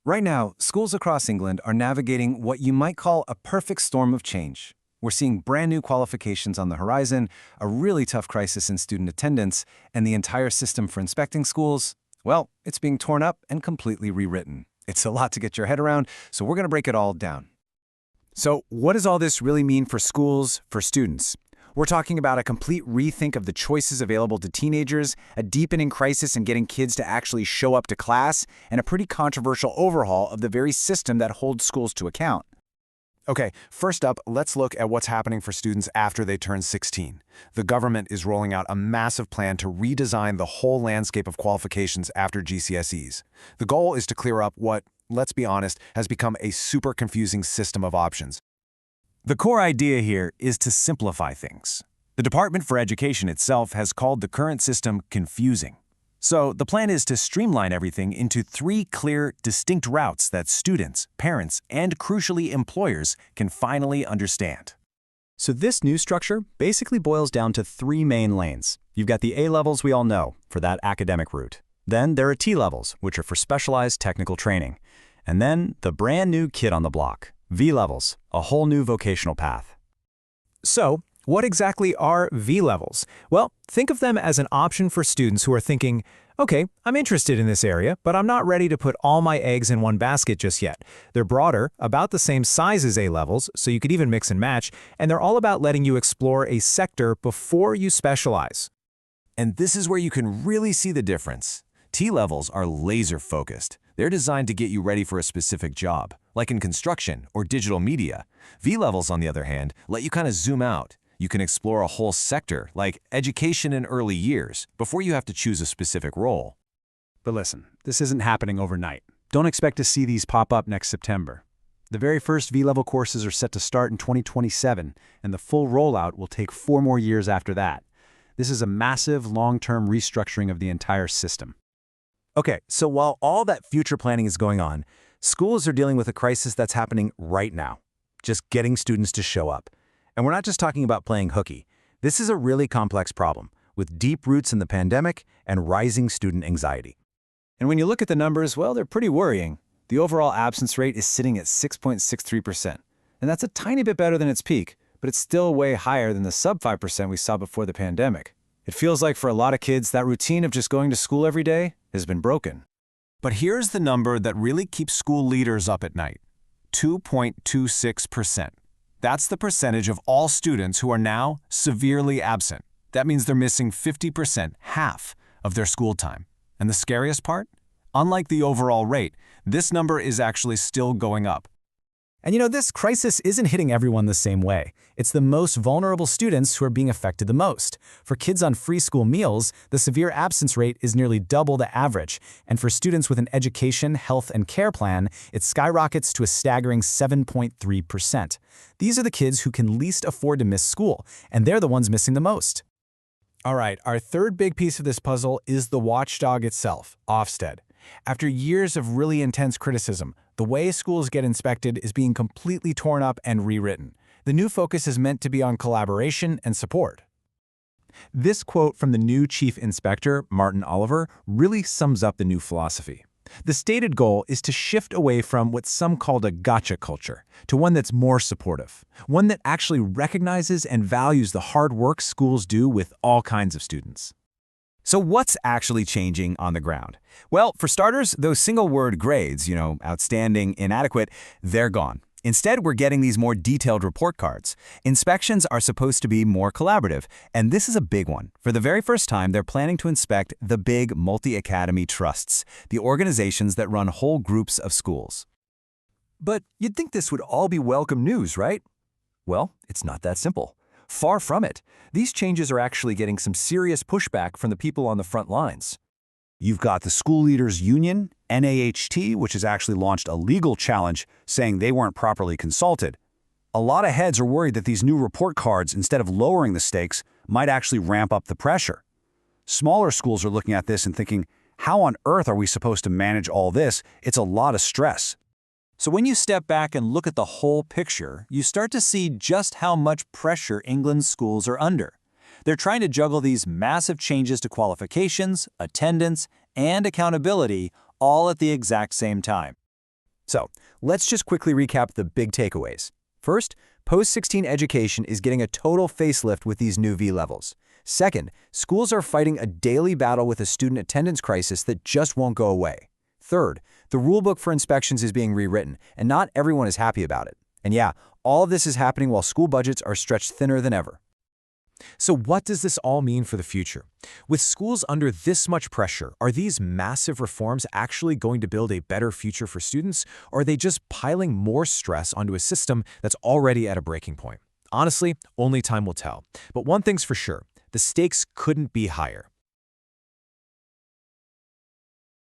Right now, schools across England are navigating what you might call a perfect storm of change. We're seeing brand new qualifications on the horizon, a really tough crisis in student attendance, and the entire system for inspecting schools, well, it's being torn up and completely rewritten. It's a lot to get your head around, so we're going to break it all down. So, what does all this really mean for schools, for students? We're talking about a complete rethink of the choices available to teenagers, a deepening crisis in getting kids to actually show up to class, and a pretty controversial overhaul of the very system that holds schools to account. Okay, first up, let's look at what's happening for students after they turn 16. The government is rolling out a massive plan to redesign the whole landscape of qualifications after GCSEs. The goal is to clear up what, let's be honest, has become a super confusing system of options. The core idea here is to simplify things. The Department for Education itself has called the current system confusing. So the plan is to streamline everything into 3 clear, distinct routes that students, parents, and crucially employers can finally understand. So this new structure basically boils down to 3 main lanes. You've got the A levels we all know, for that academic route. Then there are T levels, which are for specialized technical training. And then the brand new kid on the block, V levels, a whole new vocational path. So, what exactly are V levels? Well, think of them as an option for students who are thinking, okay, I'm interested in this area, but I'm not ready to put all my eggs in one basket just yet. They're broader, about the same size as A levels, so you could even mix and match, and they're all about letting you explore a sector before you specialize. And this is where you can really see the difference. T-levels are laser-focused. They're designed to get you ready for a specific job, like in construction or digital media. V-levels, on the other hand, let you kind of zoom out. You can explore a whole sector, like education in early years, before you have to choose a specific role. But listen, this isn't happening overnight. Don't expect to see these pop up next September. The very first V-level courses are set to start in 2027, and the full rollout will take 4 more years after that. This is a massive, long-term restructuring of the entire system. Okay, so while all that future planning is going on, schools are dealing with a crisis that's happening right now. Just getting students to show up. And we're not just talking about playing hooky. This is a really complex problem, with deep roots in the pandemic and rising student anxiety. And when you look at the numbers, well, they're pretty worrying. The overall absence rate is sitting at 6.63%. And that's a tiny bit better than its peak, but it's still way higher than the sub 5% we saw before the pandemic. It feels like for a lot of kids, that routine of just going to school every day has been broken. But here's the number that really keeps school leaders up at night: 2.26%. That's the percentage of all students who are now severely absent. That means they're missing 50%, half, of their school time. And the scariest part? Unlike the overall rate, this number is actually still going up. And this crisis isn't hitting everyone the same way. It's the most vulnerable students who are being affected the most. For kids on free school meals, the severe absence rate is nearly double the average. And for students with an education, health, and care plan, it skyrockets to a staggering 7.3%. These are the kids who can least afford to miss school, and they're the ones missing the most. All right, our third big piece of this puzzle is the watchdog itself, Ofsted. After years of really intense criticism, the way schools get inspected is being completely torn up and rewritten. The new focus is meant to be on collaboration and support. This quote from the new chief inspector, Martyn Oliver, really sums up the new philosophy. The stated goal is to shift away from what some called a gotcha culture to one that's more supportive, one that actually recognizes and values the hard work schools do with all kinds of students. So what's actually changing on the ground? Well, for starters, those single-word grades, outstanding, inadequate, they're gone. Instead, we're getting these more detailed report cards. Inspections are supposed to be more collaborative, and this is a big one. For the very first time, they're planning to inspect the big multi-academy trusts, the organizations that run whole groups of schools. But you'd think this would all be welcome news, right? Well, it's not that simple. Far from it. These changes are actually getting some serious pushback from the people on the front lines. You've got the School Leaders Union, NAHT, which has actually launched a legal challenge saying they weren't properly consulted. A lot of heads are worried that these new report cards, instead of lowering the stakes, might actually ramp up the pressure. Smaller schools are looking at this and thinking, how on earth are we supposed to manage all this? It's a lot of stress. So when you step back and look at the whole picture, you start to see just how much pressure England's schools are under. They're trying to juggle these massive changes to qualifications, attendance, and accountability all at the exact same time. So, let's just quickly recap the big takeaways. First, post-16 education is getting a total facelift with these new V levels. Second, schools are fighting a daily battle with a student attendance crisis that just won't go away. Third, the rulebook for inspections is being rewritten, and not everyone is happy about it. And yeah, all of this is happening while school budgets are stretched thinner than ever. So what does this all mean for the future? With schools under this much pressure, are these massive reforms actually going to build a better future for students, or are they just piling more stress onto a system that's already at a breaking point? Honestly, only time will tell. But one thing's for sure, the stakes couldn't be higher.